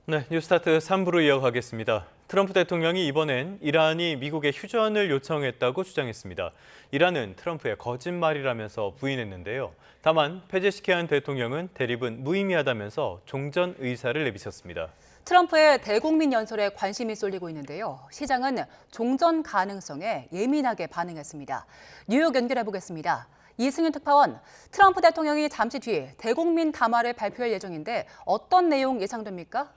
네, 뉴스타트 3부로 이어가겠습니다. 트럼프 대통령이 이번엔 이란이 미국에 휴전을 요청했다고 주장했습니다. 이란은 트럼프의 거짓말이라면서 부인했는데요. 다만 패제시켜야 한 대통령은 대립은 무의미하다면서 종전 의사를 내비쳤습니다. 트럼프의 대국민 연설에 관심이 쏠리고 있는데요. 시장은 종전 가능성에 예민하게 반응했습니다. 뉴욕 연결해 보겠습니다. 이승윤 특파원, 트럼프 대통령이 잠시 뒤 대국민 담화를 발표할 예정인데 어떤 내용 예상됩니까?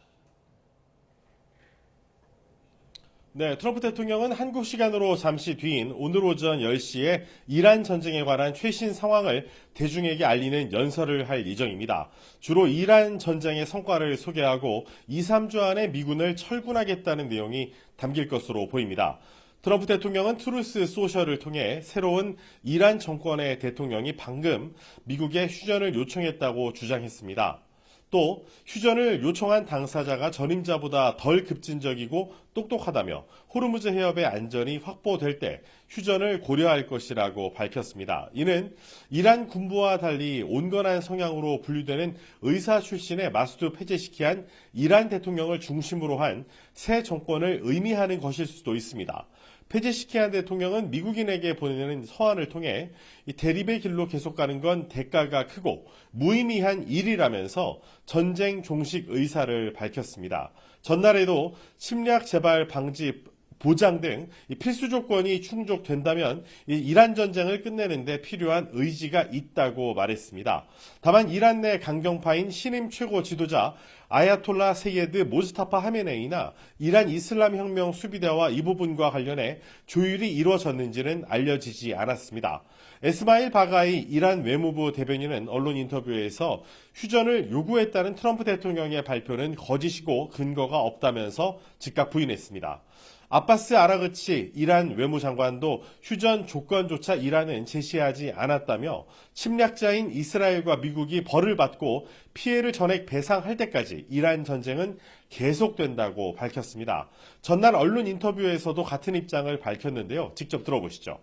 네, 트럼프 대통령은 한국 시간으로 잠시 뒤인 오늘 오전 10시에 이란 전쟁에 관한 최신 상황을 대중에게 알리는 연설을 할 예정입니다. 주로 이란 전쟁의 성과를 소개하고 2, 3주 안에 미군을 철군하겠다는 내용이 담길 것으로 보입니다. 트럼프 대통령은 트루스 소셜을 통해 새로운 이란 정권의 대통령이 방금 미국에 휴전을 요청했다고 주장했습니다. 또 휴전을 요청한 당사자가 전임자보다 덜 급진적이고 똑똑하다며 호르무즈 해협의 안전이 확보될 때 휴전을 고려할 것이라고 밝혔습니다. 이는 이란 군부와 달리 온건한 성향으로 분류되는 의사 출신의 마수드 페제시키안 이란 대통령을 중심으로 한 새 정권을 의미하는 것일 수도 있습니다. 페제시키안 대통령은 미국인에게 보내는 서한을 통해 이 대립의 길로 계속 가는 건 대가가 크고 무의미한 일이라면서 전쟁 종식 의사를 밝혔습니다. 전날에도 침략 재발 방지 보장 등 필수 조건이 충족된다면 이란 전쟁을 끝내는데 필요한 의지가 있다고 말했습니다. 다만 이란 내 강경파인 신임 최고 지도자 아야톨라 세예드 모스타파 하메네이나 이란 이슬람 혁명 수비대와 이 부분과 관련해 조율이 이루어졌는지는 알려지지 않았습니다. 에스마일 바가이 이란 외무부 대변인은 언론 인터뷰에서 휴전을 요구했다는 트럼프 대통령의 발표는 거짓이고 근거가 없다면서 즉각 부인했습니다. 아바스 아라그치 이란 외무장관도 휴전 조건조차 이란은 제시하지 않았다며 침략자인 이스라엘과 미국이 벌을 받고 피해를 전액 배상할 때까지 이란 전쟁은 계속된다고 밝혔습니다. 전날 언론 인터뷰에서도 같은 입장을 밝혔는데요. 직접 들어보시죠.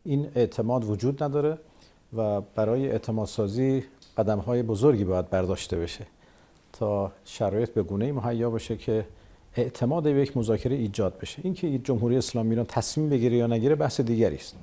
این اعتماد وجود نداره و برای اعتماد سازی قدم‌های بزرگی باید برداشته بشه تا شرایط به گونه‌ای مهیا بشه که اعتماد به یک مذاکره ایجاد بشه. اینکه جمهوری اسلامی ایران تصمیم بگیره یا نگیره بحث دیگری است.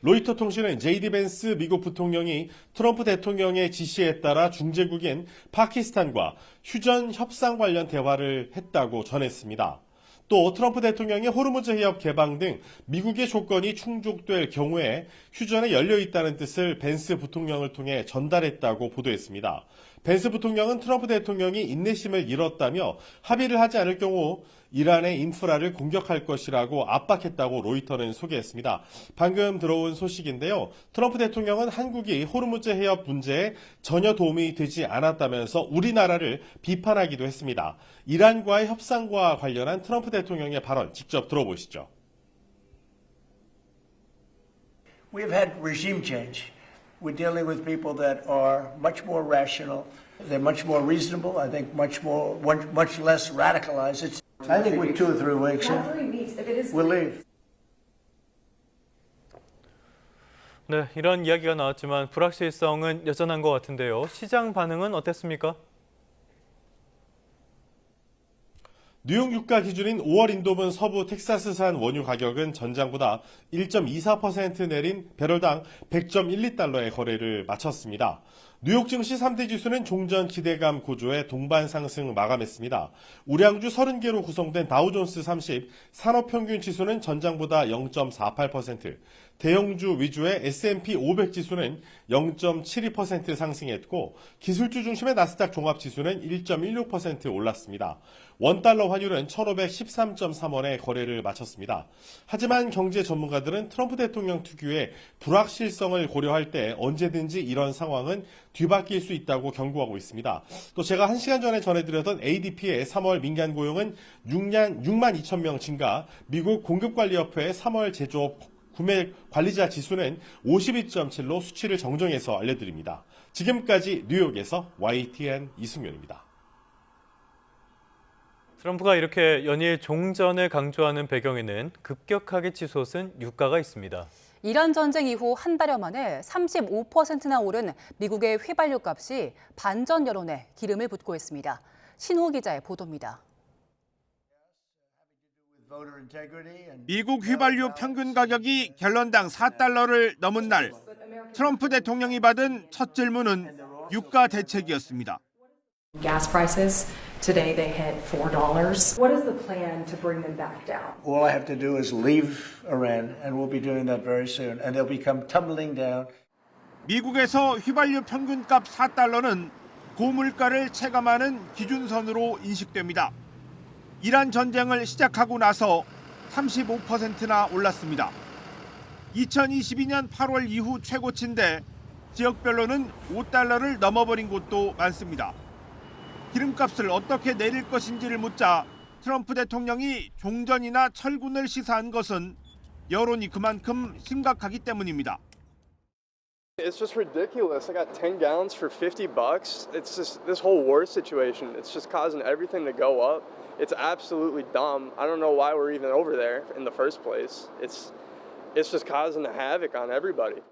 로이터 통신은 제이디 벤스 미국 부통령이 트럼프 대통령의 지시에 따라 중재국인 파키스탄과 휴전 협상 관련 대화를 했다고 전했습니다. 또 트럼프 대통령이 호르무즈 해협 개방 등 미국의 조건이 충족될 경우에 휴전에 열려있다는 뜻을 벤스 부통령을 통해 전달했다고 보도했습니다. 벤스 부통령은 트럼프 대통령이 인내심을 잃었다며 합의를 하지 않을 경우 이란의 인프라를 공격할 것이라고 압박했다고 로이터는 소개했습니다. 방금 들어온 소식인데요. 트럼프 대통령은 한국이 호르무즈 해협 문제에 전혀 도움이 되지 않았다면서 우리나라를 비판하기도 했습니다. 이란과의 협상과 관련한 트럼프 대통령의 발언 직접 들어보시죠. We've had regime change. We're dealing with people that are much more rational. They're much more reasonable. I think much less radicalized. I think with 2 or 3 weeks, we'll leave. 네, 이런 이야기가 나왔지만 불확실성은 여전한 것 같은데요. 시장 반응은 어땠습니까? 뉴욕 유가 기준인 5월 인도분 서부 텍사스산 원유 가격은 전장보다 1.24% 내린 배럴당 100.12달러의 거래를 마쳤습니다. 뉴욕 증시 3대 지수는 종전 기대감 고조에 동반 상승 마감했습니다. 우량주 30개로 구성된 다우존스 30 산업평균 지수는 전장보다 0.48%, 대형주 위주의 S&P 500 지수는 0.72% 상승했고 기술주 중심의 나스닥 종합지수는 1.16% 올랐습니다. 원달러 환율은 1,513.3원에 거래를 마쳤습니다. 하지만 경제 전문가들은 트럼프 대통령 특유의 불확실성을 고려할 때 언제든지 이런 상황은 뒤바뀔 수 있다고 경고하고 있습니다. 또 제가 1시간 전에 전해드렸던 ADP의 3월 민간 고용은 6만 2천 명 증가, 미국 공급관리협회의 3월 제조업 구매 관리자 지수는 52.7로 수치를 정정해서 알려드립니다. 지금까지 뉴욕에서 YTN 이승윤입니다. 트럼프가 이렇게 연일 종전을 강조하는 배경에는 급격하게 치솟은 유가가 있습니다. 이란 전쟁 이후 한 달여 만에 35%나 오른 미국의 휘발유 값이 반전 여론에 기름을 붓고 있습니다. 신호 기자의 보도입니다. 미국 휘발유 평균 가격이 갤런당 4달러를 넘은 날, 트럼프 대통령이 받은 첫 질문은 유가 대책이었습니다. Gas prices, today they hit $4. What is the plan to bring them back down? All I have to do is leave Iran, and we'll be doing that very soon, and they'll become tumbling down. 미국에서 휘발유 평균값 4달러는 고물가를 체감하는 기준선으로 인식됩니다. 이란 전쟁을 시작하고 나서 35%나 올랐습니다. 2022년 8월 이후 최고치인데 지역별로는 5달러를 넘어버린 곳도 많습니다. 기름값을 어떻게 내릴 것인지를 묻자 트럼프 대통령이 종전이나 철군을 시사한 것은 여론이 그만큼 심각하기 때문입니다. It's just ridiculous. I got 10 gallons for $50. It's just this whole war situation. It's just causing everything to go up. It's absolutely dumb. I don't know why we're even over there in the first place. It's just causing a havoc on everybody.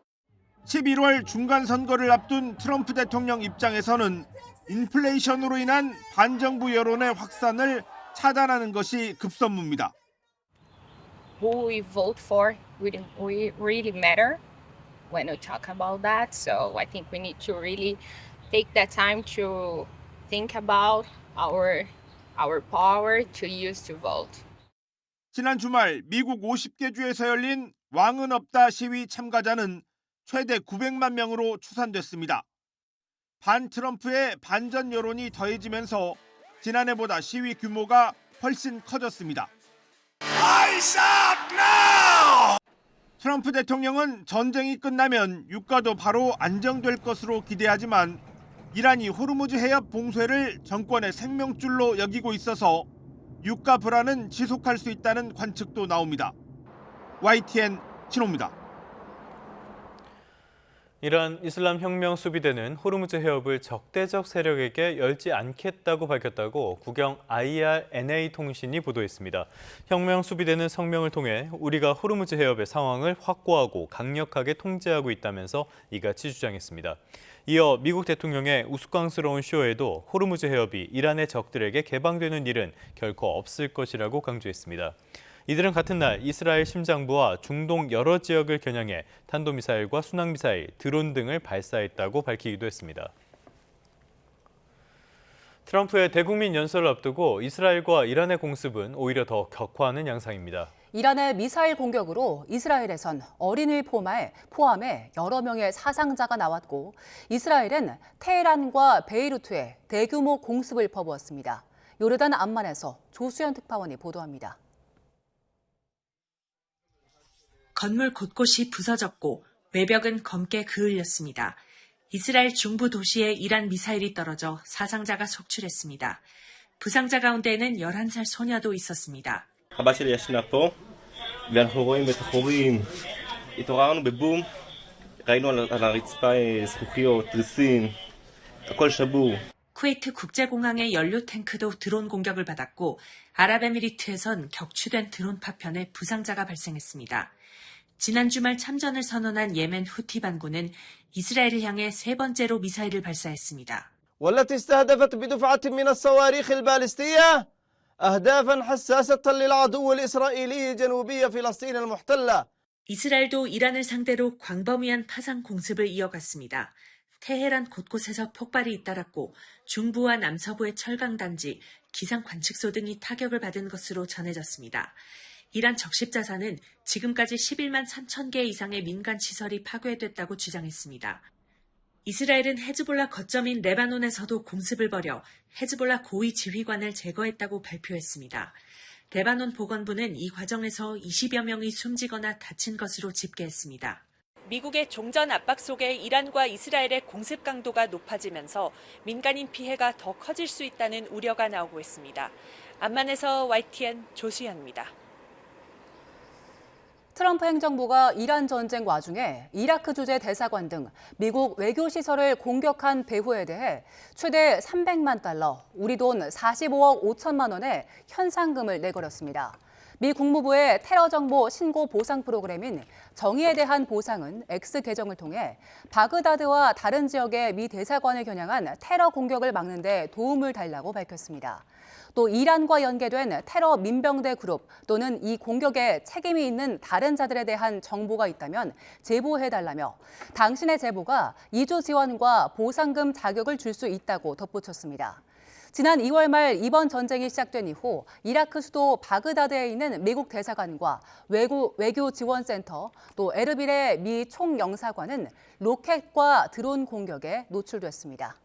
11월 중간 선거를 앞둔 트럼프 대통령 입장에서는 인플레이션으로 인한 반정부 여론의 확산을 차단하는 것이 급선무입니다. Who we vote for really matter when we talk about that. So I think we need to really take that time to think about our power to use to vote. 지난 주말 미국 50개 주에서 열린 왕은 없다 시위 참가자는 최대 900만 명으로 추산됐습니다. 반 트럼프의 반전 여론이 더해지면서 지난해보다 시위 규모가 훨씬 커졌습니다. 트럼프 대통령은 전쟁이 끝나면 유가도 바로 안정될 것으로 기대하지만 이란이 호르무즈 해협 봉쇄를 정권의 생명줄로 여기고 있어서 유가 불안은 지속할 수 있다는 관측도 나옵니다. YTN 신호입니다. 이란 이슬람 혁명 수비대는 호르무즈 해협을 적대적 세력에게 열지 않겠다고 밝혔다고 국영 IRNA 통신이 보도했습니다. 혁명 수비대는 성명을 통해 우리가 호르무즈 해협의 상황을 확고하고 강력하게 통제하고 있다면서 이같이 주장했습니다. 이어 미국 대통령의 우스꽝스러운 쇼에도 호르무즈 해협이 이란의 적들에게 개방되는 일은 결코 없을 것이라고 강조했습니다. 이들은 같은 날 이스라엘 심장부와 중동 여러 지역을 겨냥해 탄도미사일과 순항미사일, 드론 등을 발사했다고 밝히기도 했습니다. 트럼프의 대국민 연설을 앞두고 이스라엘과 이란의 공습은 오히려 더 격화하는 양상입니다. 이란의 미사일 공격으로 이스라엘에선 어린이를 포함해 여러 명의 사상자가 나왔고 이스라엘은 테헤란과 베이루트에 대규모 공습을 퍼부었습니다. 요르단 암만에서 조수연 특파원이 보도합니다. 건물 곳곳이 부서졌고 외벽은 검게 그을렸습니다. 이스라엘 중부 도시에 이란 미사일이 떨어져 사상자가 속출했습니다. 부상자 가운데는 11살 소녀도 있었습니다. אבא שלי ישנה פה, ואנחנו רואים את החורים. התעוררנו בבום, ראינו על הרצפה זכוכיות, תריסים, הכל שבור. 쿠웨이트 국제공항의 연료 탱크도 드론 공격을 받았고 아랍에미리트에선 격추된 드론 파편에 부상자가 발생했습니다. 지난 주말 참전을 선언한 예멘 후티 반군은 이스라엘을 향해 세 번째로 미사일을 발사했습니다. والتي استهدفت بدفعة من الصواريخ البالستية أهدافا حساسة للعدو الإسرائيلي جنوبي فلسطين المحتلة. 이스라엘도 이란을 상대로 광범위한 파상 공습을 이어갔습니다. 테헤란 곳곳에서 폭발이 잇따랐고 중부와 남서부의 철강단지, 기상 관측소 등이 타격을 받은 것으로 전해졌습니다. 이란 적십자사는 지금까지 11만 3천 개 이상의 민간 시설이 파괴됐다고 주장했습니다. 이스라엘은 헤즈볼라 거점인 레바논에서도 공습을 벌여 헤즈볼라 고위 지휘관을 제거했다고 발표했습니다. 레바논 보건부는 이 과정에서 20여 명이 숨지거나 다친 것으로 집계했습니다. 미국의 종전 압박 속에 이란과 이스라엘의 공습 강도가 높아지면서 민간인 피해가 더 커질 수 있다는 우려가 나오고 있습니다. 암만에서 YTN 조수연입니다. 트럼프 행정부가 이란 전쟁 와중에 이라크 주재 대사관 등 미국 외교시설을 공격한 배후에 대해 최대 300만 달러, 우리 돈 45억 5천만 원의 현상금을 내걸었습니다. 미 국무부의 테러 정보 신고 보상 프로그램인 정의에 대한 보상은 X 계정을 통해 바그다드와 다른 지역의 미 대사관을 겨냥한 테러 공격을 막는 데 도움을 달라고 밝혔습니다. 또 이란과 연계된 테러 민병대 그룹 또는 이 공격에 책임이 있는 다른 자들에 대한 정보가 있다면 제보해달라며 당신의 제보가 이주 지원과 보상금 자격을 줄 수 있다고 덧붙였습니다. 지난 2월 말 이번 전쟁이 시작된 이후 이라크 수도 바그다드에 있는 미국 대사관과 외교 지원센터 또 에르빌의 미 총영사관은 로켓과 드론 공격에 노출됐습니다.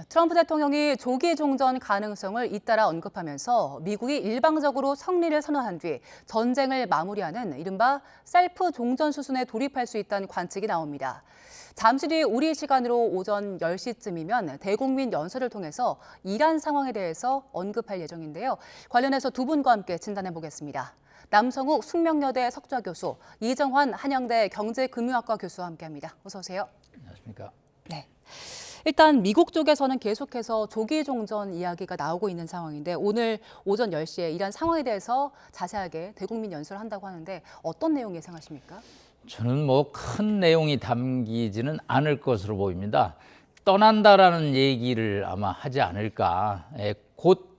트럼프 대통령이 조기 종전 가능성을 잇따라 언급하면서 미국이 일방적으로 승리를 선언한 뒤 전쟁을 마무리하는 이른바 셀프 종전 수순에 돌입할 수 있다는 관측이 나옵니다. 잠시 뒤 우리 시간으로 오전 10시쯤이면 대국민 연설을 통해서 이란 상황에 대해서 언급할 예정인데요. 관련해서 두 분과 함께 진단해 보겠습니다. 남성욱 숙명여대 석좌 교수, 이정환 한양대 경제금융학과 교수와 함께합니다. 어서 오세요. 안녕하십니까. 네. 일단 미국 쪽에서는 계속해서 조기 종전 이야기가 나오고 있는 상황인데 오늘 오전 10시에 이란 상황에 대해서 자세하게 대국민 연설을 한다고 하는데 어떤 내용 예상하십니까? 저는 뭐 큰 내용이 담기지는 않을 것으로 보입니다. 떠난다라는 얘기를 아마 하지 않을까. 곧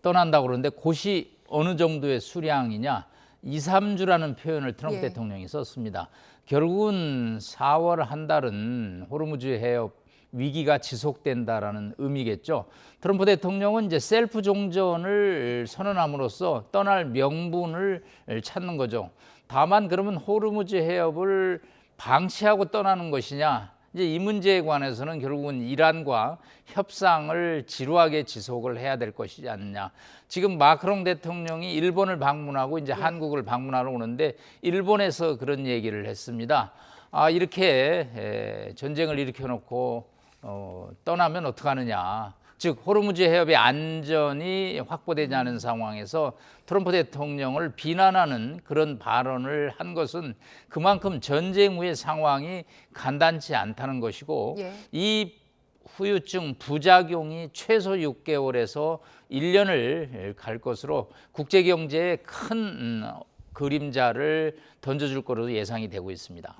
떠난다고 그러는데 곧이 어느 정도의 수량이냐. 2, 3주라는 표현을 트럼프 대통령이 썼습니다. 결국은 4월 한 달은 호르무즈 해협 위기가 지속된다라는 의미겠죠. 트럼프 대통령은 이제 셀프 종전을 선언함으로써 떠날 명분을 찾는 거죠. 다만 그러면 호르무즈 해협을 방치하고 떠나는 것이냐? 이제 이 문제에 관해서는 결국은 이란과 협상을 지루하게 지속을 해야 될 것이지 않느냐. 지금 마크롱 대통령이 일본을 방문하고 이제 한국을 방문하러 오는데 일본에서 그런 얘기를 했습니다. 이렇게 전쟁을 일으켜놓고 떠나면 어떡하느냐. 즉 호르무즈 해협의 안전이 확보되지 않은 상황에서 트럼프 대통령을 비난하는 그런 발언을 한 것은 그만큼 전쟁 후의 상황이 간단치 않다는 것이고 이 후유증 부작용이 최소 6개월에서 1년을 갈 것으로 국제경제에 큰 그림자를 던져줄 거로 예상이 되고 있습니다.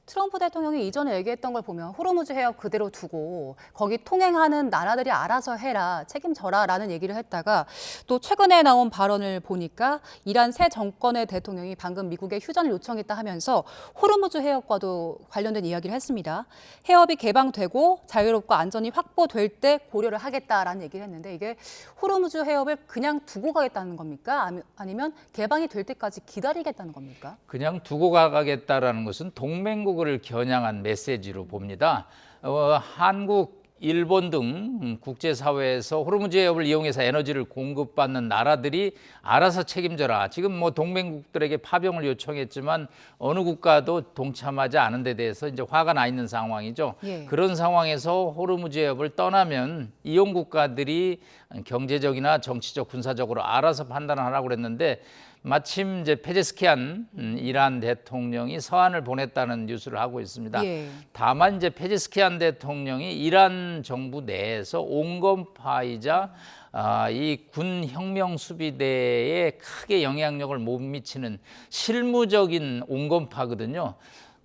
트럼프 대통령이 이전에 얘기했던 걸 보면 호르무즈 해협 그대로 두고 거기 통행하는 나라들이 알아서 해라, 책임져라 라는 얘기를 했다가 또 최근에 나온 발언을 보니까 이란 새 정권의 대통령이 방금 미국에 휴전을 요청했다 하면서 호르무즈 해협과도 관련된 이야기를 했습니다. 해협이 개방되고 자유롭고 안전이 확보될 때 고려를 하겠다라는 얘기를 했는데 이게 호르무즈 해협을 그냥 두고 가겠다는 겁니까? 아니면 개방이 될 때까지 기다리겠다는 겁니까? 그냥 두고 가겠다라는 것은 동맹국을 겨냥한 메시지로 봅니다. 한국, 일본 등 국제사회에서 호르무즈 해협을 이용해서 에너지를 공급받는 나라들이 알아서 책임져라. 지금 뭐 동맹국들에게 파병을 요청했지만 어느 국가도 동참하지 않은 데 대해서 이제 화가 나 있는 상황이죠. 그런 상황에서 호르무즈 해협을 떠나면 이용 국가들이 경제적이나 정치적, 군사적으로 알아서 판단하라고 그랬는데 마침 이제 페제스키안 이란 대통령이 서한을 보냈다는 뉴스를 하고 있습니다. 다만 이제 페제스키안 대통령이 이란 정부 내에서 온건파이자 이 군 혁명 수비대에 크게 영향력을 못 미치는 실무적인 온건파거든요.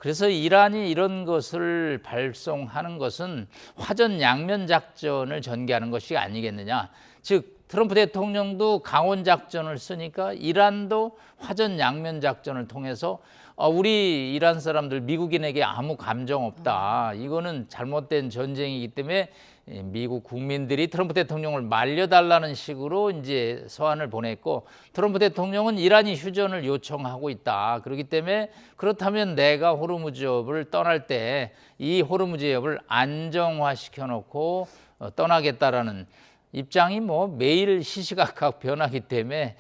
그래서 이란이 이런 것을 발송하는 것은 화전 양면 작전을 전개하는 것이 아니겠느냐. 즉 트럼프 대통령도 강원 작전을 쓰니까 이란도 화전 양면 작전을 통해서 우리 이란 사람들 미국인에게 아무 감정 없다. 이거는 잘못된 전쟁이기 때문에 미국 국민들이 트럼프 대통령을 말려달라는 식으로 이제 서한을 보냈고, 트럼프 대통령은 이란이 휴전을 요청하고 있다. 그렇기 때문에 그렇다면 내가 호르무즈협을 떠날 때 이 호르무즈협을 안정화시켜 놓고 떠나겠다라는 입장이 뭐 매일 시시각각 변하기 때문에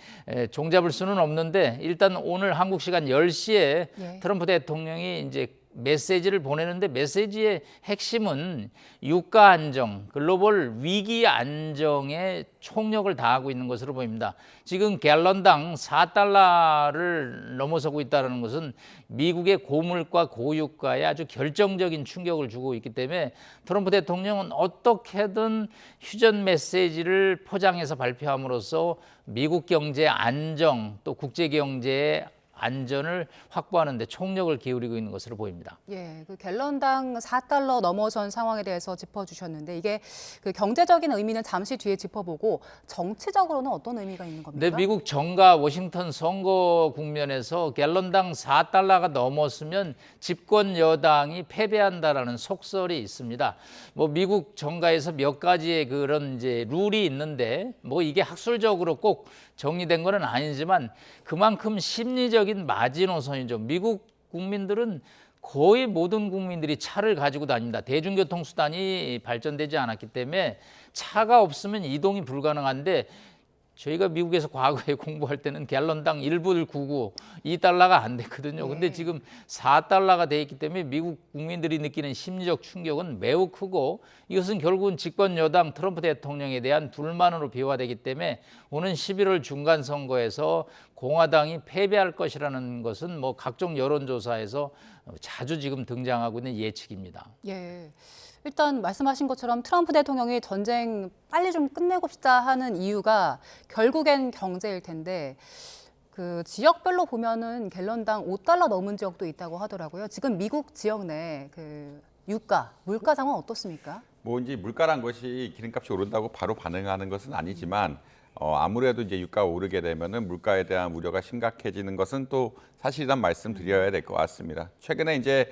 종잡을 수는 없는데, 일단 오늘 한국 시간 10시에 예. 트럼프 대통령이 이제 메시지를 보내는데, 메시지의 핵심은 유가 안정, 글로벌 위기 안정에 총력을 다하고 있는 것으로 보입니다. 지금 갤런당 4달러를 넘어서고 있다는 것은 미국의 고물가 고유가에 아주 결정적인 충격을 주고 있기 때문에 트럼프 대통령은 어떻게든 휴전 메시지를 포장해서 발표함으로써 미국 경제 안정, 또 국제 경제의 안전을 확보하는 데 총력을 기울이고 있는 것으로 보입니다. 예, 그 갤런당 4달러 넘어선 상황에 대해서 짚어주셨는데, 이게 그 경제적인 의미는 잠시 뒤에 짚어보고 정치적으로는 어떤 의미가 있는 겁니까? 네, 미국 정가 워싱턴 선거 국면에서 갤런당 4달러가 넘었으면 집권 여당이 패배한다라는 속설이 있습니다. 뭐 미국 정가에서 몇 가지의 그런 이제 룰이 있는데, 뭐 이게 학술적으로 꼭 정리된 것은 아니지만 그만큼 심리적인 마지노선이죠. 미국 국민들은 거의 모든 국민들이 차를 가지고 다닙니다. 대중교통 수단이 발전되지 않았기 때문에 차가 없으면 이동이 불가능한데, 저희가 미국에서 과거에 공부할 때는 갤런당 1불 99, 2달러가 안 됐거든요. 근데 지금 4달러가 돼 있기 때문에 미국 국민들이 느끼는 심리적 충격은 매우 크고, 이것은 결국은 집권 여당 트럼프 대통령에 대한 불만으로 비화되기 때문에 오는 11월 중간 선거에서 공화당이 패배할 것이라는 것은 뭐 각종 여론조사에서 자주 지금 등장하고 있는 예측입니다. 예. 일단 말씀하신 것처럼 트럼프 대통령이 전쟁 빨리 좀 끝내고 싶다 하는 이유가 결국엔 경제일 텐데, 그 지역별로 보면은 갤런당 5달러 넘은 지역도 있다고 하더라고요. 지금 미국 지역 내 그 유가, 물가 상황 어떻습니까? 뭐 이제 물가란 것이 기름값이 오른다고 바로 반응하는 것은 아니지만, 아무래도 이제 유가가 오르게 되면은 물가에 대한 우려가 심각해지는 것은 또 사실이란 말씀드려야 될 것 같습니다. 최근에 이제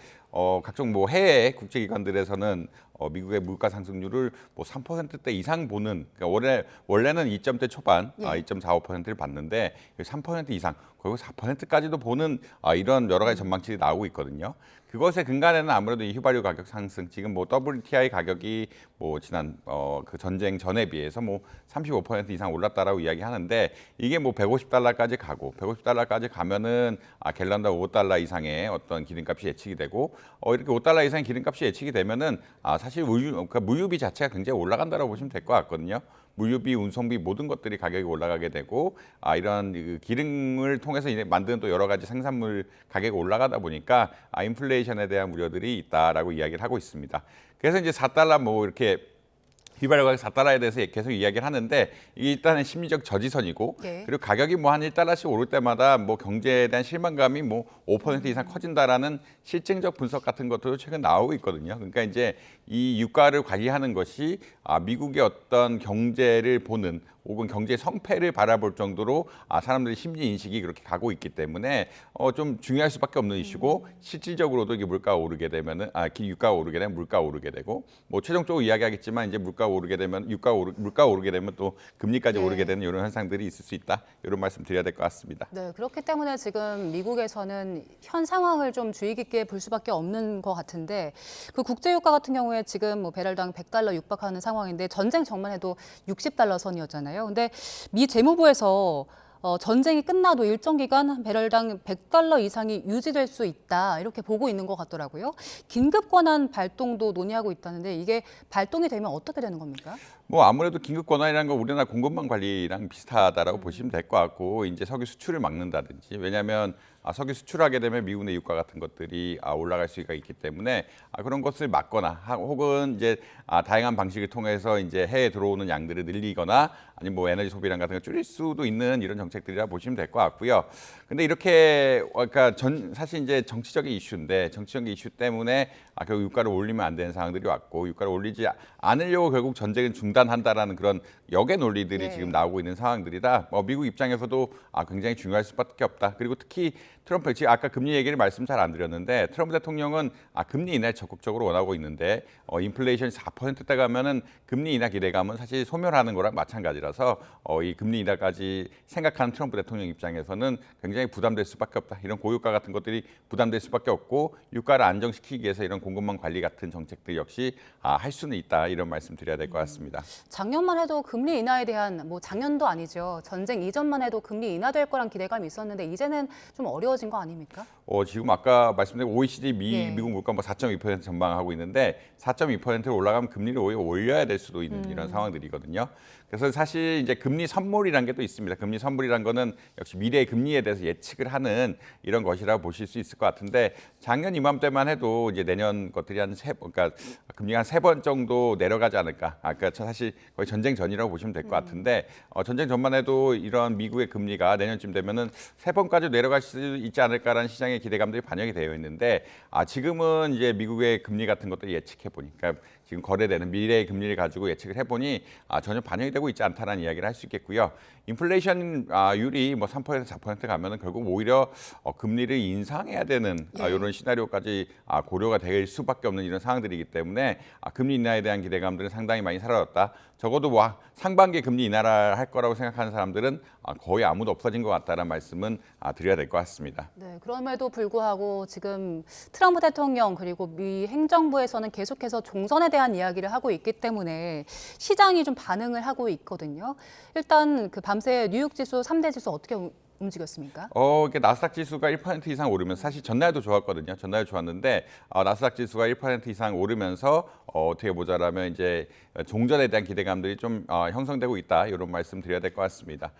각종 뭐 해외 국제기관들에서는 미국의 물가 상승률을 뭐 3%대 이상 보는, 그러니까 원래는 2점대 초반 2.45%를 봤는데 3% 이상, 거의 4%까지도 보는 이런 여러 가지 전망치들이 나오고 있거든요. 그것의 근간에는 아무래도 이 휘발유 가격 상승, 지금 뭐 WTI 가격이 뭐 지난 그 전쟁 전에 비해서 뭐 35% 이상 올랐다라고 이야기하는데, 이게 뭐 150달러까지 가고 150달러까지 가면은 갤런당 5달러 이상의 어떤 기름값이 예측이 되고, 이렇게 5달러 이상의 기름값이 예측이 되면은 사실 그러니까 물류비 자체가 굉장히 올라간다라고 보시면 될 것 같거든요. 물류비, 운송비 모든 것들이 가격이 올라가게 되고, 이런 그 기름을 통해서 만드는 또 여러 가지 생산물 가격이 올라가다 보니까 인플레이션에 대한 우려들이 있다라고 이야기를 하고 있습니다. 그래서 이제 4달러 뭐 이렇게 휘발유 가격 4달러에 대해서 계속 이야기를 하는데, 이게 일단은 심리적 저지선이고, 그리고 가격이 뭐 한 1달러씩 오를 때마다 뭐 경제에 대한 실망감이 뭐 5% 이상 커진다라는 실증적 분석 같은 것도 최근 나오고 있거든요. 그러니까 이제 이 유가를 관리하는 것이 미국의 어떤 경제를 보는, 혹은 경제 성패를 바라볼 정도로 사람들의 심리 인식이 그렇게 가고 있기 때문에 좀 중요할 수밖에 없는 이슈고, 실질적으로도 이게 물가가 오르게 되면은 유가가 오르게 되면 물가가 오르게 되고, 뭐 최종적으로 이야기하겠지만 이제 물가가 오르게 되면 물가가 오르게 되면 또 금리까지 오르게 되는 이런 현상들이 있을 수 있다, 이런 말씀 드려야 될 것 같습니다. 네, 그렇기 때문에 지금 미국에서는 현 상황을 좀 주의 깊게 볼 수밖에 없는 것 같은데, 그 국제유가 같은 경우에 지금 뭐 배럴당 100달러 육박하는 상황인데, 전쟁 전만 해도 60달러 선이었잖아요. 근데 미 재무부에서 전쟁이 끝나도 일정 기간 배럴당 100달러 이상이 유지될 수 있다, 이렇게 보고 있는 것 같더라고요. 긴급 권한 발동도 논의하고 있다는데, 이게 발동이 되면 어떻게 되는 겁니까? 뭐 아무래도 긴급 권한이라는 건 우리나라 공급망 관리랑 비슷하다라고 보시면 될 것 같고 이제 석유 수출을 막는다든지 왜냐하면 석유 수출하게 되면 미국 내 유가 같은 것들이 올라갈 수가 있기 때문에 그런 것을 막거나 혹은 이제 다양한 방식을 통해서 이제 해외에 들어오는 양들을 늘리거나 아니면 뭐 에너지 소비량 같은 걸 줄일 수도 있는 이런 정책들이라 보시면 될 것 같고요. 근데 이렇게 그러니까 사실 이제 정치적인 이슈인데 정치적인 이슈 때문에 결국 유가를 올리면 안 되는 상황들이 왔고 유가를 올리지 않으려고 결국 전쟁을 중단한다라는 그런 역의 논리들이 지금 나오고 있는 상황들이라 미국 입장에서도 굉장히 중요할 수밖에 없다. 그리고 특히 트럼프 지금 아까 금리 얘기를 말씀 잘 안 드렸는데 트럼프 대통령은 금리 인하를 적극적으로 원하고 있는데 인플레이션이 4%대 가면은 금리 인하 기대감은 사실 소멸하는 거랑 마찬가지라서 이 금리 인하까지 생각하는 트럼프 대통령 입장에서는 굉장히 부담될 수밖에 없다. 이런 고유가 같은 것들이 부담될 수밖에 없고 유가를 안정시키기 위해서 이런 공급망 관리 같은 정책들 역시 할 수는 있다. 이런 말씀 드려야 될 것 같습니다. 작년만 해도 금리 인하에 대한 작년도 아니죠. 전쟁 이전만 해도 금리 인하될 거란 기대감이 있었는데 이제는 좀 어려워진 거 아닙니까? 지금 아까 말씀드린 OECD 미국 물가 4.2% 전망하고 있는데 4.2%로 올라가면 금리를 오히려 올려야 될 수도 있는 이런 상황들이거든요. 그래서 사실 이제 금리 선물이라는 게 또 있습니다. 금리 선물이라는 거는 역시 미래의 금리에 대해서 예측을 하는 이런 것이라고 보실 수 있을 것 같은데 작년 이맘때만 해도 이제 내년 것들이 그러니까 금리가 한 3번 정도 내려가지 않을까. 그러니까 사실 거의 전쟁 전이라고 보시면 될 것 같은데 전쟁 전만 해도 이런 미국의 금리가 내년쯤 되면은 3번까지 내려갈 수 있지 않을까라는 시장의 기대감들이 반영이 되어 있는데 지금은 이제 미국의 금리 같은 것들을 예측해 보니까 지금 거래되는 미래의 금리를 가지고 예측을 해보니 전혀 반영이 되고 있지 않다는 이야기를 할 수 있겠고요. 인플레이션 율이 3% 4% 가면은 결국 오히려 금리를 인상해야 되는 이런 시나리오까지 고려가 될 수밖에 없는 이런 상황들이기 때문에 금리 인하에 대한 기대감들은 상당히 많이 사라졌다. 적어도 상반기에 금리 인하를 할 거라고 생각하는 사람들은 거의 아무도 없어진 것 같다는 말씀은 드려야 될 것 같습니다. 네, 그럼에도 불구하고 지금 트럼프 대통령 그리고 미 행정부에서는 계속해서 종전에 대한 이야기를 하고 있기 때문에 시장이 좀 반응을 하고 있거든요. 일단 그 밤새 뉴욕 지수 3대 지수 어떻게 움직였습니까? 이게 나스닥 지수가 1% 이상 오르면서 사실 전날도 좋았거든요. 전날 좋았는데 나스닥 지수가 1% 이상 오르면서 어떻게 보자라면 이제 종전에 대한 기대감들이 좀 형성되고 있다. 이런 말씀 드려야 될 것 같습니다.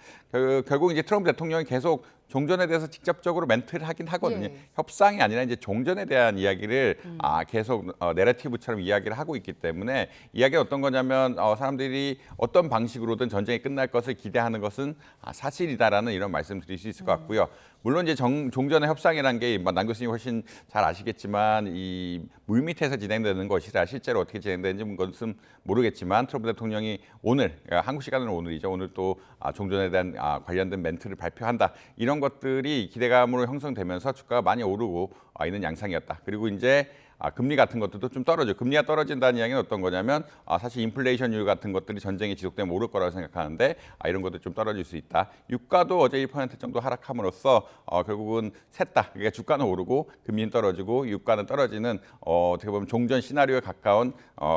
결국 이제 트럼프 대통령이 계속 종전에 대해서 직접적으로 멘트를 하긴 하거든요. 협상이 아니라 이제 종전에 대한 이야기를 계속 내러티브처럼 이야기를 하고 있기 때문에 이야기가 어떤 거냐면 사람들이 어떤 방식으로든 전쟁이 끝날 것을 기대하는 것은 사실이다라는 이런 말씀 드릴 수 있을 것 같고요. 물론 이제 종전의 협상이라는 게 남 교수님 훨씬 잘 아시겠지만 이 물밑에서 진행되는 것이라 실제로 어떻게 진행되는지 그것은 모르겠지만 트럼프 대통령이 오늘 한국 시간으로 오늘이죠. 오늘 또 종전에 대한 관련된 멘트를 발표한다. 이런 것들이 기대감으로 형성되면서 주가가 많이 오르고 있는 양상이었다. 그리고 이제 금리 같은 것들도 좀 떨어져. 금리가 떨어진다는 이야기는 어떤 거냐면 사실 인플레이션율 같은 것들이 전쟁이 지속되면 오를 거라고 생각하는데 이런 것들 좀 떨어질 수 있다. 유가도 어제 1% 정도 하락함으로써 결국은 셋다. 그러니까 주가는 오르고 금리는 떨어지고 유가는 떨어지는 어떻게 보면 종전 시나리오에 가까운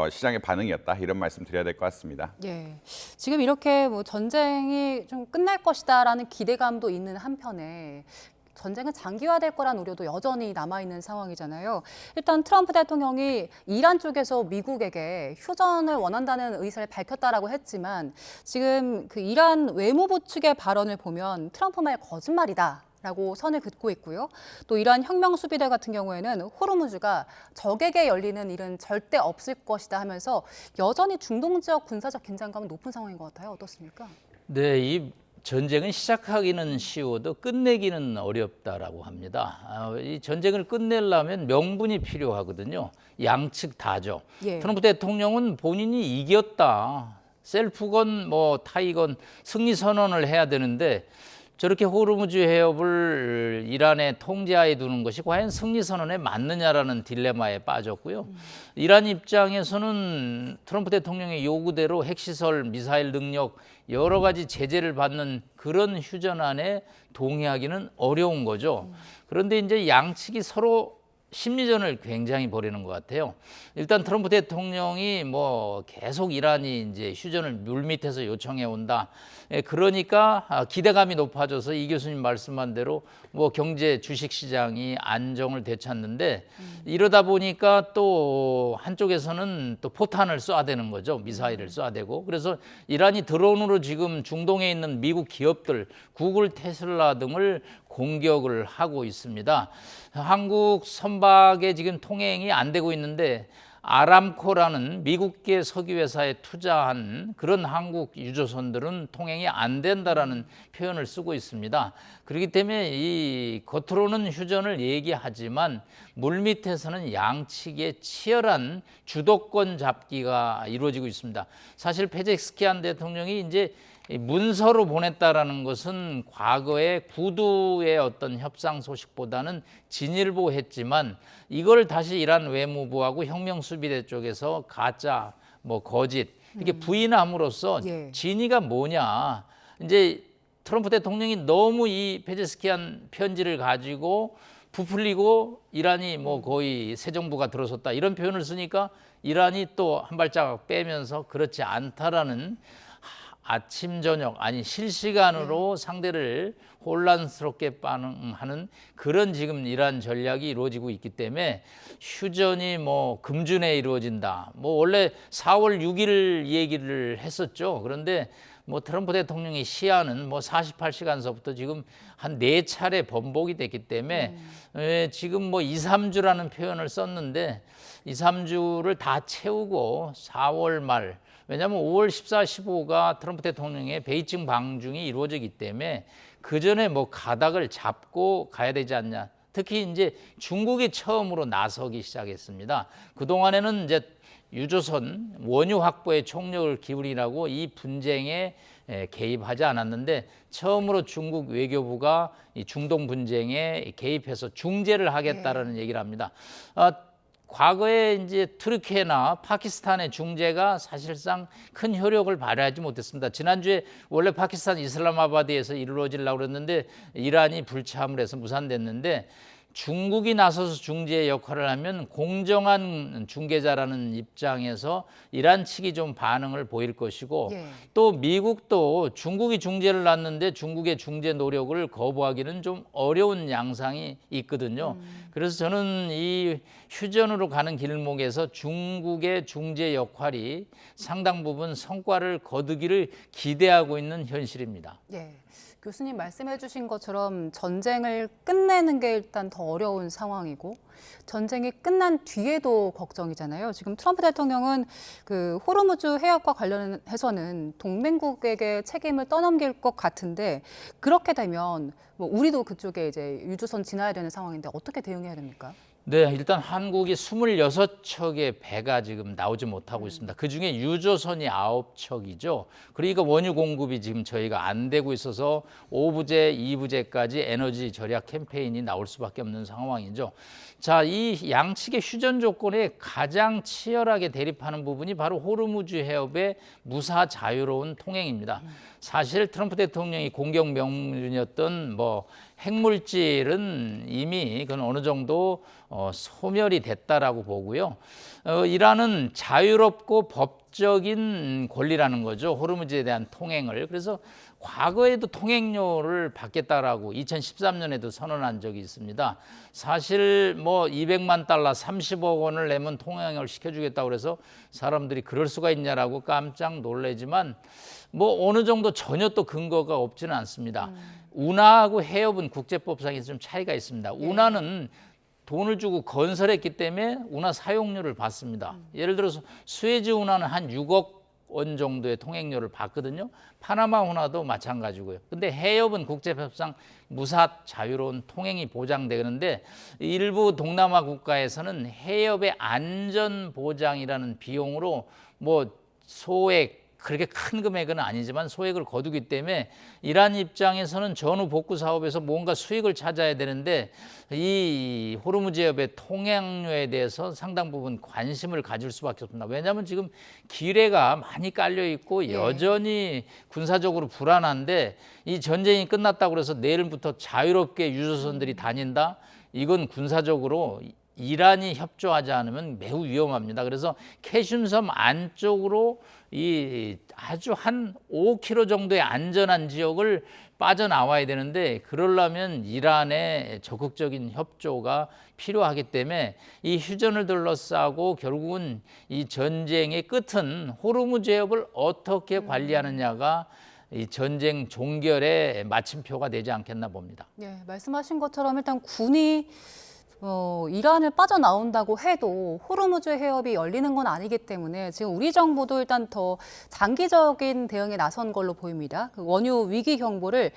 시장의 반응이었다. 이런 말씀 드려야 될 것 같습니다. 예, 지금 이렇게 전쟁이 좀 끝날 것이다라는 기대감도 있는 한편에 전쟁은 장기화될 거란 우려도 여전히 남아있는 상황이잖아요. 일단 트럼프 대통령이 이란 쪽에서 미국에게 휴전을 원한다는 의사를 밝혔다라고 했지만 지금 그 이란 외무부 측의 발언을 보면 트럼프 말 거짓말이다라고 선을 긋고 있고요. 또 이란 혁명수비대 같은 경우에는 호르무즈가 적에게 열리는 일은 절대 없을 것이다 하면서 여전히 중동 지역 군사적 긴장감은 높은 상황인 것 같아요. 어떻습니까? 네, 이 전쟁은 시작하기는 쉬워도 끝내기는 어렵다라고 합니다. 이 전쟁을 끝내려면 명분이 필요하거든요. 양측 다죠. 트럼프 대통령은 본인이 이겼다. 셀프건 타이건 승리 선언을 해야 되는데 저렇게 호르무즈 해협을 이란의 통제하에 두는 것이 과연 승리 선언에 맞느냐라는 딜레마에 빠졌고요. 이란 입장에서는 트럼프 대통령의 요구대로 핵시설, 미사일 능력 여러 가지 제재를 받는 그런 휴전안에 동의하기는 어려운 거죠. 그런데 이제 양측이 서로 심리전을 굉장히 벌이는 것 같아요. 일단 트럼프 대통령이 뭐 계속 이란이 이제 휴전을 물밑에서 요청해 온다. 그러니까 기대감이 높아져서 이 교수님 말씀한 대로 뭐 경제 주식 시장이 안정을 되찾는데 이러다 보니까 또 한쪽에서는 또 포탄을 쏴대는 거죠. 미사일을 쏴대고. 그래서 이란이 드론으로 지금 중동에 있는 미국 기업들 구글, 테슬라 등을 공격을 하고 있습니다. 한국 선박에 지금 통행이 안 되고 있는데 아람코라는 미국계 석유회사에 투자한 그런 한국 유조선들은 통행이 안 된다라는 표현을 쓰고 있습니다. 그렇기 때문에 이 겉으로는 휴전을 얘기하지만 물밑에서는 양측의 치열한 주도권 잡기가 이루어지고 있습니다. 사실 페제스키안 대통령이 이제 문서로 보냈다라는 것은 과거의 구두의 어떤 협상 소식보다는 진일보했지만 이걸 다시 이란 외무부하고 혁명수비대 쪽에서 가짜, 뭐 거짓 이렇게 부인함으로써 진위가 뭐냐. 이제 트럼프 대통령이 너무 이 페제스키안 편지를 가지고 부풀리고 이란이 뭐 거의 새 정부가 들어섰다 이런 표현을 쓰니까 이란이 또 한 발자국 빼면서 그렇지 않다라는 아침 저녁 아니 실시간으로 상대를 혼란스럽게 반응하는 그런 지금 이란 전략이 이루어지고 있기 때문에 휴전이 뭐 금주내에 이루어진다. 뭐 원래 4월 6일 얘기를 했었죠. 그런데 뭐 트럼프 대통령의 시한은 뭐 48시간서부터 지금 한 4차례 번복이 됐기 때문에 지금 뭐 2, 3주라는 표현을 썼는데 2, 3주를 다 채우고 4월 말 왜냐하면 5월 14, 15가 트럼프 대통령의 베이징 방중이 이루어지기 때문에 그 전에 뭐 가닥을 잡고 가야 되지 않냐. 특히 이제 중국이 처음으로 나서기 시작했습니다. 그동안에는 이제 유조선 원유 확보에 총력을 기울이라고 이 분쟁에 개입하지 않았는데 처음으로 중국 외교부가 이 중동 분쟁에 개입해서 중재를 하겠다라는 얘기를 합니다. 과거에 이제 트르키예나 파키스탄의 중재가 사실상 큰 효력을 발휘하지 못했습니다. 지난주에 원래 파키스탄 이슬라마바드에서 이루어지려고 그랬는데 이란이 불참을 해서 무산됐는데 중국이 나서서 중재 역할을 하면 공정한 중개자라는 입장에서 이란 측이 좀 반응을 보일 것이고 또 미국도 중국이 중재를 놨는데 중국의 중재 노력을 거부하기는 좀 어려운 양상이 있거든요. 그래서 저는 이 휴전으로 가는 길목에서 중국의 중재 역할이 상당 부분 성과를 거두기를 기대하고 있는 현실입니다. 교수님 말씀해 주신 것처럼 전쟁을 끝내는 게 일단 더 어려운 상황이고 전쟁이 끝난 뒤에도 걱정이잖아요. 지금 트럼프 대통령은 그 호르무즈 해협과 관련해서는 동맹국에게 책임을 떠넘길 것 같은데 그렇게 되면 뭐 우리도 그쪽에 이제 유조선 지나야 되는 상황인데 어떻게 대응해야 됩니까? 네, 일단 한국이 26척의 배가 지금 나오지 못하고 있습니다. 그중에 유조선이 9척이죠. 그러니까 원유 공급이 지금 저희가 안 되고 있어서 5부제, 2부제까지 에너지 절약 캠페인이 나올 수밖에 없는 상황이죠. 자, 이 양측의 휴전 조건에 가장 치열하게 대립하는 부분이 바로 호르무즈 해협의 무사 자유로운 통행입니다. 사실 트럼프 대통령이 공격 명분이었던 뭐 핵물질은 이미 그건 어느 정도 소멸이 됐다라고 보고요. 이란은 자유롭고 법적인 권리라는 거죠. 호르무즈에 대한 통행을. 그래서 과거에도 통행료를 받겠다라고 2013년에도 선언한 적이 있습니다. 사실 뭐 200만 달러 30억 원을 내면 통행을 시켜주겠다고 그래서 사람들이 그럴 수가 있냐라고 깜짝 놀라지만 뭐 어느 정도 전혀 또 근거가 없지는 않습니다. 운하하고 해협은 국제법상에서 좀 차이가 있습니다. 운하는 돈을 주고 건설했기 때문에 운하 사용료를 받습니다. 예를 들어서 수에즈 운하는 한 6억 원 정도의 통행료를 받거든요. 파나마 운하도 마찬가지고요. 근데 해협은 국제법상 무사 자유로운 통행이 보장되는데 일부 동남아 국가에서는 해협의 안전 보장이라는 비용으로 뭐 소액 그렇게 큰 금액은 아니지만 소액을 거두기 때문에 이란 입장에서는 전후 복구 사업에서 뭔가 수익을 찾아야 되는데 이 호르무즈 해협의 통행료에 대해서 상당 부분 관심을 가질 수밖에 없습니다. 왜냐하면 지금 기뢰가 많이 깔려 있고 여전히 군사적으로 불안한데 이 전쟁이 끝났다고 해서 내일부터 자유롭게 유조선들이 다닌다? 이건 군사적으로 이란이 협조하지 않으면 매우 위험합니다. 그래서 캐슘섬 안쪽으로 이 아주 한 5km 정도의 안전한 지역을 빠져나와야 되는데 그러려면 이란의 적극적인 협조가 필요하기 때문에 이 휴전을 둘러싸고 결국은 이 전쟁의 끝은 호르무즈 해협을 어떻게 관리하느냐가 이 전쟁 종결의 마침표가 되지 않겠나 봅니다. 네, 말씀하신 것처럼 일단 군이 이란을 빠져나온다고 해도 호르무즈 해협이 열리는 건 아니기 때문에 지금 우리 정부도 일단 더 장기적인 대응에 나선 걸로 보입니다. 그 원유 위기 경보를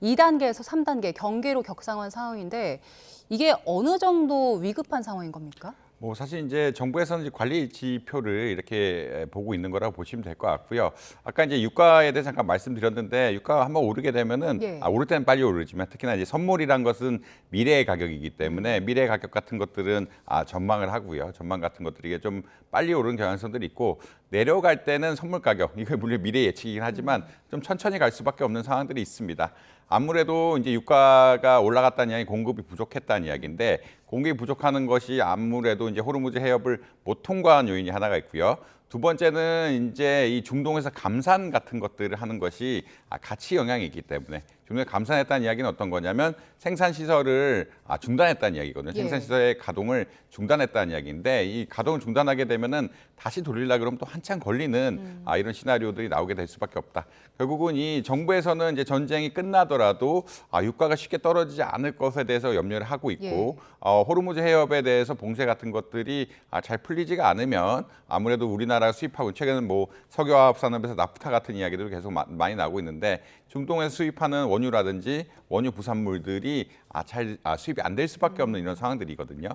2단계에서 3단계 경계로 격상한 상황인데 이게 어느 정도 위급한 상황인 겁니까? 뭐 사실 이제 정부에서는 이제 관리 지표를 이렇게 보고 있는 거라고 보시면 될 것 같고요. 아까 이제 유가에 대해서 잠깐 말씀드렸는데 유가가 한번 오르게 되면은 예. 오를 때는 빨리 오르지만 특히나 이제 선물이란 것은 미래의 가격이기 때문에 미래의 가격 같은 것들은 전망을 하고요. 전망 같은 것들이 이게 좀 빨리 오르는 경향성들이 있고 내려갈 때는 선물 가격 이거 물론 미래 예측이긴 하지만 좀 천천히 갈 수밖에 없는 상황들이 있습니다. 아무래도 이제 유가가 올라갔다는 이야기, 공급이 부족했다는 이야기인데 공급이 부족하는 것이 아무래도 이제 호르무즈 해협을 못 통과한 요인이 하나가 있고요. 두 번째는 이제 이 중동에서 감산 같은 것들을 하는 것이 같이 영향이 있기 때문에 중동에 감산했다는 이야기는 어떤 거냐면 생산 시설을 중단했다는 이야기거든요. 예. 생산 시설의 가동을 중단했다는 이야기인데 이 가동을 중단하게 되면은 다시 돌리려 그러면 또 한참 걸리는 이런 시나리오들이 나오게 될 수밖에 없다. 결국은 이 정부에서는 이제 전쟁이 끝나더라도 유가가 쉽게 떨어지지 않을 것에 대해서 염려를 하고 있고 호르무즈 해협에 대해서 봉쇄 같은 것들이 잘 풀리지가 않으면 아무래도 우리나라가 수입하고 최근에 뭐 석유화학 산업에서 나프타 같은 이야기들이 계속 많이 나오고 있는데 중동에서 수입하는 원유라든지 원유 부산물들이 잘 수입이 안 될 수밖에 없는 이런 상황들이거든요.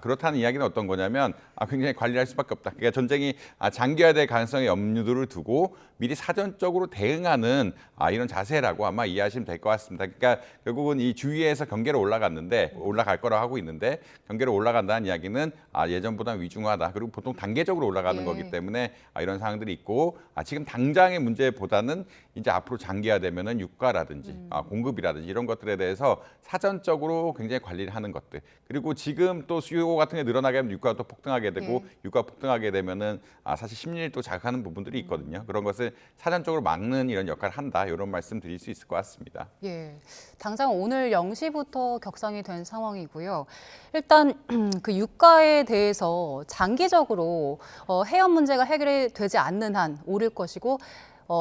그렇다는 이야기는 어떤 거냐면 굉장히 관리할 수밖에 없다. 그러니까 전쟁이 장기화될 가능성의 염두를 두고 미리 사전적으로 대응하는 이런 자세라고 아마 이해하시면 될 것 같습니다. 그러니까 결국은 이 주위에서 경계로 올라갈 거라고 하고 있는데 경계로 올라간다는 이야기는 예전보다 위중하다. 그리고 보통 단계적으로 올라가는 거기 때문에 이런 상황들이 있고 지금 당장의 문제보다는 이제 앞으로 장기화되면은 유가라든지 공급이라든지 이런 것들에 대해서 사전적으로 굉장히 관리를 하는 것들. 그리고 지금 또 수요 같은 게 늘어나게 되면 유가가 또 폭등하게 되고 유가가 폭등하게 되면은 사실 심리를 또 자극하는 부분들이 있거든요. 그런 것을 사전적으로 막는 이런 역할을 한다. 이런 말씀 드릴 수 있을 것 같습니다. 예, 당장 오늘 0시부터 격상이 된 상황이고요. 일단 그 유가에 대해서 장기적으로 해협 문제가 해결이 되지 않는 한 오를 것이고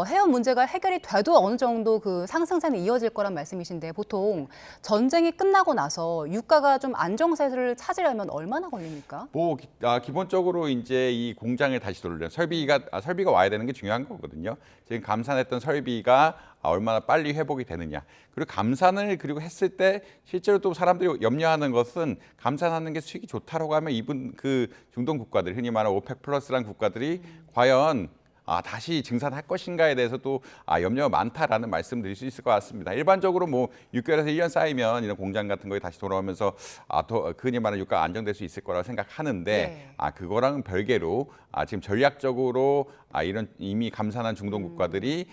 해협 문제가 해결이 돼도 어느 정도 그 상승세는 이어질 거란 말씀이신데 보통 전쟁이 끝나고 나서 유가가 좀 안정세를 찾으려면 얼마나 걸립니까? 뭐 기본적으로 이제 이 공장을 다시 돌리려면 설비가 와야 되는 게 중요한 거거든요. 지금 감산했던 설비가 얼마나 빨리 회복이 되느냐. 그리고 감산을 했을 때 실제로 또 사람들이 염려하는 것은 감산하는 게 수익이 좋다라고 하면 그 중동 국가들 흔히 말하는 오펙 플러스라는 국가들이 과연 다시 증산할 것인가에 대해서 또 염려가 많다라는 말씀 드릴 수 있을 것 같습니다. 일반적으로 뭐 6개월에서 1년 쌓이면 이런 공장 같은 거에 다시 돌아오면서 더 흔히 말하는 유가가 안정될 수 있을 거라고 생각하는데 그거랑은 별개로 지금 전략적으로 이런 이미 감산한 중동 국가들이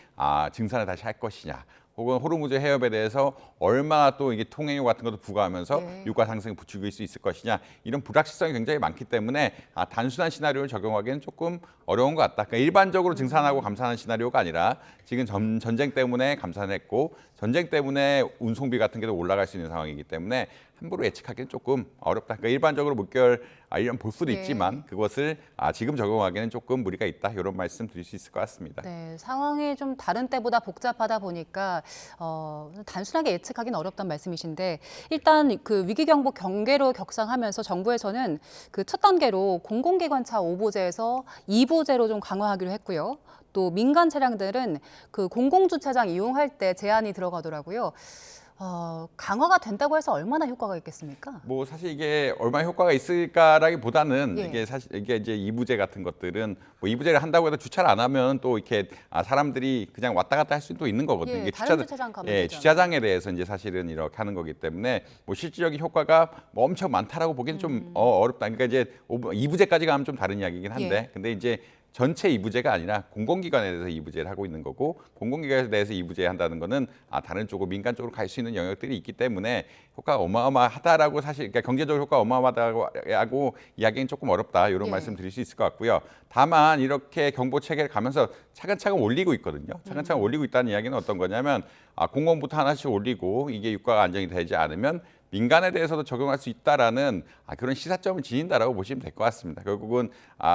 증산을 다시 할 것이냐. 혹은 호르무즈 해협에 대해서 얼마나 또 이게 통행료 같은 것도 부과하면서 유가 상승을 부추길 수 있을 것이냐 이런 불확실성이 굉장히 많기 때문에 단순한 시나리오를 적용하기는 조금 어려운 것 같다. 그러니까 일반적으로 증산하고 감산하는 시나리오가 아니라 지금 전쟁 때문에 감산했고 전쟁 때문에 운송비 같은 게도 올라갈 수 있는 상황이기 때문에 함부로 예측하기는 조금 어렵다. 그러니까 일반적으로 물결 1년 볼 수도 있지만 그것을 지금 적용하기는 조금 무리가 있다. 이런 말씀 드릴 수 있을 것 같습니다. 네, 상황이 좀 다른 때보다 복잡하다 보니까 단순하게 예측하기는 어렵다는 말씀이신데 일단 그 위기경보 경계로 격상하면서 정부에서는 그 첫 단계로 공공기관차 5보제에서 2보제로 좀 강화하기로 했고요. 또 민간 차량들은 그 공공주차장 이용할 때 제한이 들어가더라고요. 강화가 된다고 해서 얼마나 효과가 있겠습니까? 뭐 사실 이게 얼마나 효과가 있을까라기보다는 예. 이게 이제 2부제 같은 것들은 뭐 2부제를 한다고 해도 주차를 안 하면 또 이렇게 사람들이 그냥 왔다 갔다 할 수도 있는 거거든요. 예, 이게 다른 주차장 가면 되죠. 주차장에 대해서 이제 사실은 이렇게 하는 거기 때문에 뭐 실질적인 효과가 뭐 엄청 많다라고 보기는 좀 어렵다. 그러니까 이제 2부제까지 가면 좀 다른 이야기긴 한데 근데 이제 전체 이부제가 아니라 공공기관에 대해서 이부제를 하고 있는 거고, 공공기관에 대해서 이부제 한다는 거는 다른 쪽으로 민간 쪽으로 갈 수 있는 영역들이 있기 때문에 효과가 어마어마하다라고, 사실 그러니까 경제적으로 효과가 어마어마하다고 이야기는 조금 어렵다, 이런 말씀 드릴 수 있을 것 같고요. 다만 이렇게 경보 체계를 가면서 차근차근 올리고 있거든요. 차근차근 올리고 있다는 이야기는 어떤 거냐면 공공부터 하나씩 올리고 이게 유가가 안정이 되지 않으면 민간에 대해서도 적용할 수 있다라는 그런 시사점을 지닌다라고 보시면 될 것 같습니다. 결국은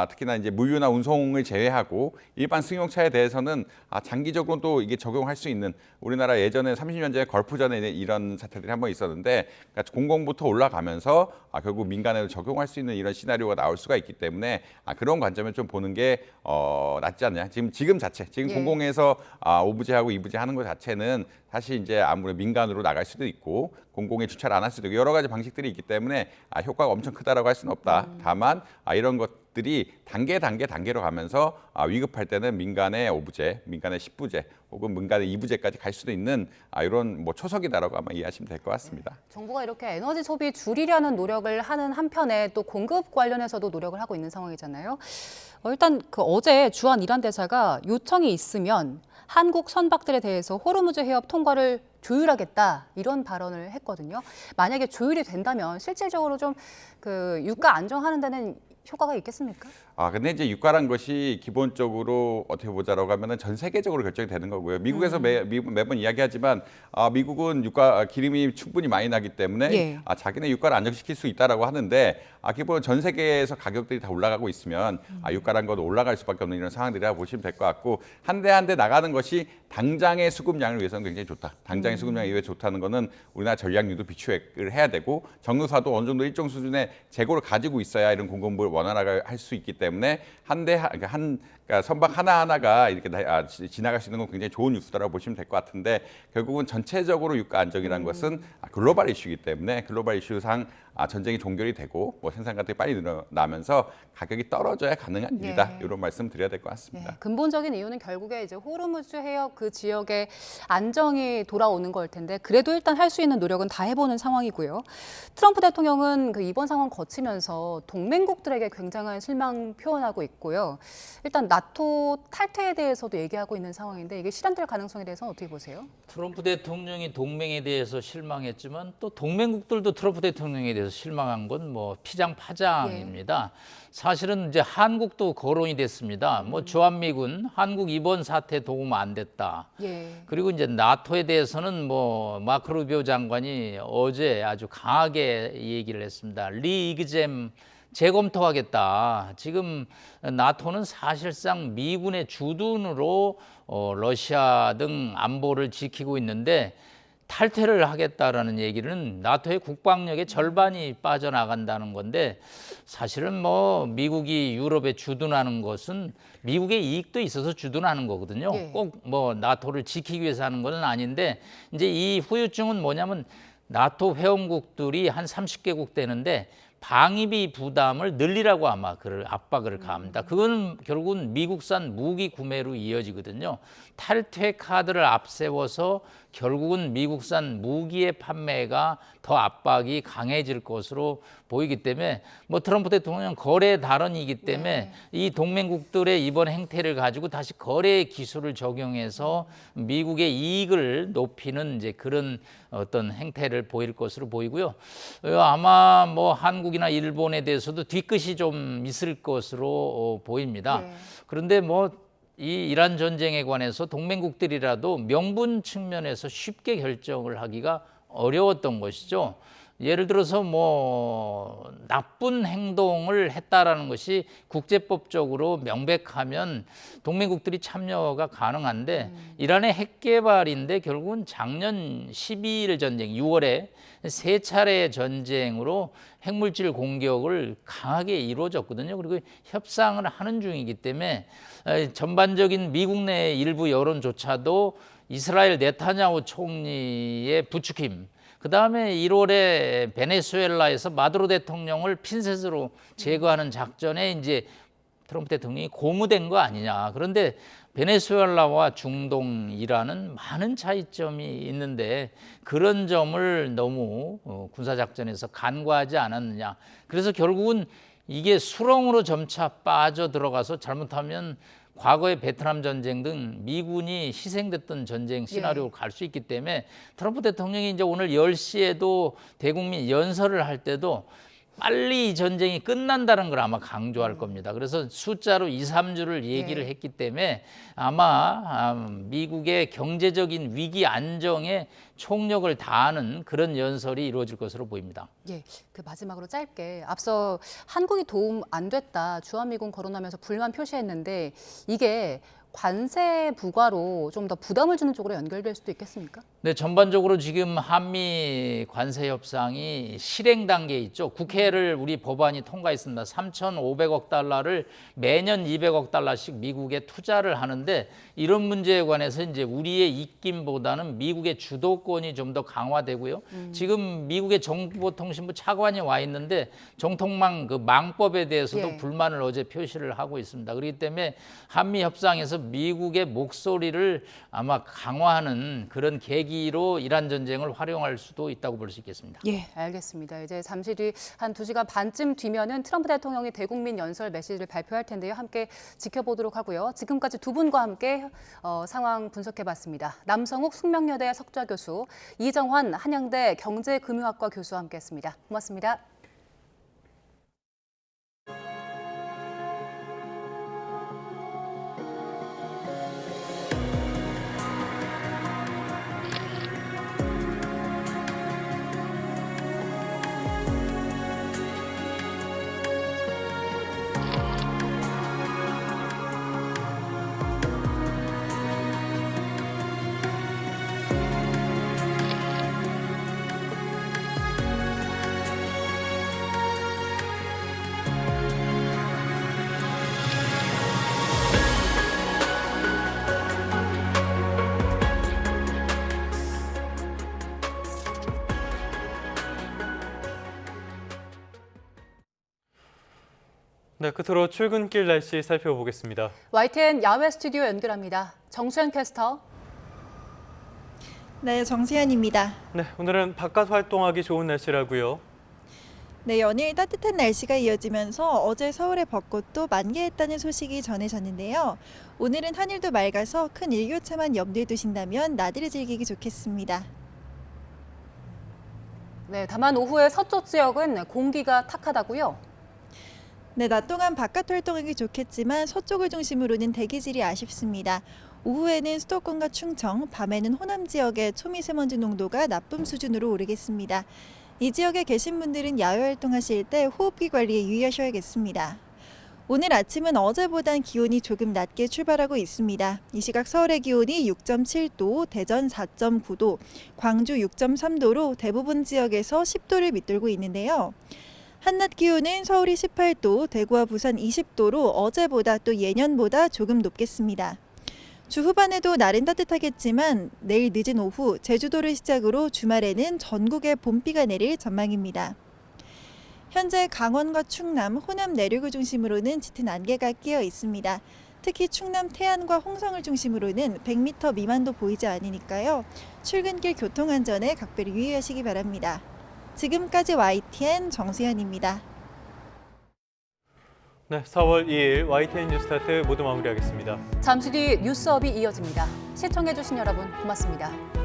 특히나 이제 물류나 운송을 제외하고 일반 승용차에 대해서는 장기적으로 또 이게 적용할 수 있는, 우리나라 예전에 30년 전에 걸프전에 이런 사태들이 한번 있었는데, 그러니까 공공부터 올라가면서 결국 민간에도 적용할 수 있는 이런 시나리오가 나올 수가 있기 때문에 그런 관점을 좀 보는 게 낫지 않냐. 지금 자체, 지금 공공에서 오부제하고 이부제 하는 것 자체는 사실 이제 아무래도 민간으로 나갈 수도 있고 공공에 주차를 안 할 수도 있고 여러 가지 방식들이 있기 때문에 효과가 엄청 크다라고 할 수는 없다. 다만 이런 것들이 단계로 가면서 위급할 때는 민간의 오부제, 민간의 10부제 혹은 민간의 2부제까지 갈 수도 있는 이런 초석이다라고 아마 이해하시면 될 것 같습니다. 정부가 이렇게 에너지 소비 줄이려는 노력을 하는 한편에 또 공급 관련해서도 노력을 하고 있는 상황이잖아요. 일단 어제 주한 이란 대사가 요청이 있으면 한국 선박들에 대해서 호르무즈 해협 통과를 조율하겠다, 이런 발언을 했거든요. 만약에 조율이 된다면 실질적으로 좀 유가 안정하는 데는 효과가 있겠습니까? 근데 이제 유가란 것이 기본적으로 어떻게 보자라고 하면은 전 세계적으로 결정이 되는 거고요. 미국에서 매번 이야기하지만 미국은 기름이 충분히 많이 나기 때문에 자기네 유가를 안정시킬 수 있다라고 하는데 기본 전 세계에서 가격들이 다 올라가고 있으면 유가란 건 올라갈 수밖에 없는 이런 상황들이라고 보시면 될 것 같고, 한 대 한 대 나가는 것이 당장의 수급량을 위해서는 굉장히 좋다. 당장의 수급량이 왜 좋다는 거는 우리나라 전략유도 비축을 해야 되고 정유사도 어느 정도 일정 수준의 재고를 가지고 있어야 이런 공급을 원활하게 할 수 있기 때문에 그러니까 선박 하나하나가 이렇게 지나갈 수 있는 건 굉장히 좋은 뉴스다라고 보시면 될 것 같은데, 결국은 전체적으로 유가 안정이라는 것은 글로벌 이슈이기 때문에 글로벌 이슈상 전쟁이 종결이 되고 생산 가격이 빨리 늘어나면서 가격이 떨어져야 가능한 일이다. 이런 말씀 드려야 될 것 같습니다. 근본적인 이유는 결국에 이제 호르무즈 해협 그 지역의 안정이 돌아오는 걸 텐데, 그래도 일단 할 수 있는 노력은 다 해보는 상황이고요. 트럼프 대통령은 이번 상황 거치면서 동맹국들에게 굉장한 실망 표현하고 있고요. 일단 나토 탈퇴에 대해서도 얘기하고 있는 상황인데, 이게 실현될 가능성에 대해서는 어떻게 보세요? 트럼프 대통령이 동맹에 대해서 실망했지만 또 동맹국들도 트럼프 대통령에 대해서 실망한 건 피장파장입니다. 사실은 이제 한국도 거론이 됐습니다. 주한미군, 한국 이번 사태 도움 안 됐다. 그리고 이제 나토에 대해서는 마크 루비오 장관이 어제 아주 강하게 얘기를 했습니다. 리이그잼 재검토하겠다. 지금 나토는 사실상 미군의 주둔으로 러시아 등 안보를 지키고 있는데, 탈퇴를 하겠다라는 얘기는 나토의 국방력의 절반이 빠져나간다는 건데, 사실은 미국이 유럽에 주둔하는 것은 미국의 이익도 있어서 주둔하는 거거든요. 꼭 나토를 지키기 위해서 하는 건 아닌데, 이제 이 후유증은 뭐냐면 나토 회원국들이 한 30개국 되는데 방위비 부담을 늘리라고 아마 압박을 가합니다. 그건 결국은 미국산 무기 구매로 이어지거든요. 탈퇴 카드를 앞세워서 결국은 미국산 무기의 판매가 더 압박이 강해질 것으로 보이기 때문에 트럼프 대통령은 거래 달원이기 때문에 이 동맹국들의 이번 행태를 가지고 다시 거래 기술을 적용해서 미국의 이익을 높이는 이제 그런 어떤 행태를 보일 것으로 보이고요. 아마 한국이나 일본에 대해서도 뒤끝이 좀 있을 것으로 보입니다. 그런데 이 이란 전쟁에 관해서 동맹국들이라도 명분 측면에서 쉽게 결정을 하기가 어려웠던 것이죠. 예를 들어서 나쁜 행동을 했다라는 것이 국제법적으로 명백하면 동맹국들이 참여가 가능한데, 이란의 핵 개발인데 결국은 작년 12일 전쟁 6월에 3차례 전쟁으로 핵물질 공격을 강하게 이루어졌거든요. 그리고 협상을 하는 중이기 때문에 전반적인 미국 내 일부 여론조차도 이스라엘 네타냐후 총리의 부추김, 그 다음에 1월에 베네수엘라에서 마두로 대통령을 핀셋으로 제거하는 작전에 이제 트럼프 대통령이 고무된 거 아니냐. 그런데 베네수엘라와 중동, 이란은 많은 차이점이 있는데 그런 점을 너무 군사작전에서 간과하지 않았느냐. 그래서 결국은 이게 수렁으로 점차 빠져 들어가서 잘못하면 과거의 베트남 전쟁 등 미군이 희생됐던 전쟁 시나리오로 갈 수 있기 때문에 트럼프 대통령이 이제 오늘 10시에도 대국민 연설을 할 때도 빨리 이 전쟁이 끝난다는 걸 아마 강조할 겁니다. 그래서 숫자로 2, 3주를 얘기를 했기 때문에 아마 미국의 경제적인 위기 안정에 총력을 다하는 그런 연설이 이루어질 것으로 보입니다. 예, 그 마지막으로 짧게 앞서 한국이 도움 안 됐다 주한미군 거론하면서 불만 표시했는데 이게 관세 부과로 좀 더 부담을 주는 쪽으로 연결될 수도 있겠습니까? 네, 전반적으로 지금 한미 관세 협상이 실행 단계에 있죠. 국회를 우리 법안이 통과했습니다. 3,500억 달러를 매년 200억 달러씩 미국에 투자를 하는데 이런 문제에 관해서 이제 우리의 입김보다는 미국의 주도권이 좀 더 강화되고요. 지금 미국의 정보통신부 차관이 와 있는데 정통망 그 망법에 대해서도 불만을 어제 표시를 하고 있습니다. 그렇기 때문에 한미 협상에서 미국의 목소리를 아마 강화하는 그런 계기로 이란 전쟁을 활용할 수도 있다고 볼 수 있겠습니다. 예, 알겠습니다. 이제 잠시 뒤 한 2시간 반쯤 뒤면은 트럼프 대통령이 대국민 연설 메시지를 발표할 텐데요. 함께 지켜보도록 하고요. 지금까지 두 분과 함께 상황 분석해봤습니다. 남성욱 숙명여대 석좌 교수, 이정환 한양대 경제금융학과 교수와 함께했습니다. 고맙습니다. 네, 끝으로 출근길 날씨 살펴보겠습니다. YTN 야외 스튜디오 연결합니다. 정수현 캐스터. 네, 정수현입니다. 네, 오늘은 바깥 활동하기 좋은 날씨라고요. 네, 연일 따뜻한 날씨가 이어지면서 어제 서울의 벚꽃도 만개했다는 소식이 전해졌는데요. 오늘은 하늘도 맑아서 큰 일교차만 염두에 두신다면 나들이 즐기기 좋겠습니다. 네, 다만 오후에 서쪽 지역은 공기가 탁하다고요? 네, 낮 동안 바깥 활동하기 좋겠지만 서쪽을 중심으로는 대기질이 아쉽습니다. 오후에는 수도권과 충청, 밤에는 호남 지역의 초미세먼지 농도가 나쁨 수준으로 오르겠습니다. 이 지역에 계신 분들은 야외 활동하실 때 호흡기 관리에 유의하셔야겠습니다. 오늘 아침은 어제보단 기온이 조금 낮게 출발하고 있습니다. 이 시각 서울의 기온이 6.7도, 대전 4.9도, 광주 6.3도로 대부분 지역에서 10도를 밑돌고 있는데요. 한낮 기온은 서울이 18도, 대구와 부산 20도로 어제보다 또 예년보다 조금 높겠습니다. 주 후반에도 날은 따뜻하겠지만 내일 늦은 오후 제주도를 시작으로 주말에는 전국에 봄비가 내릴 전망입니다. 현재 강원과 충남, 호남 내륙을 중심으로는 짙은 안개가 끼어 있습니다. 특히 충남 태안과 홍성을 중심으로는 100m 미만도 보이지 않으니까요. 출근길 교통안전에 각별히 유의하시기 바랍니다. 지금까지 YTN 정수현입니다. 네, 4월 2일 YTN 뉴스타트 모두 마무리하겠습니다. 잠시 뒤 뉴스업이 이어집니다. 시청해주신 여러분 고맙습니다.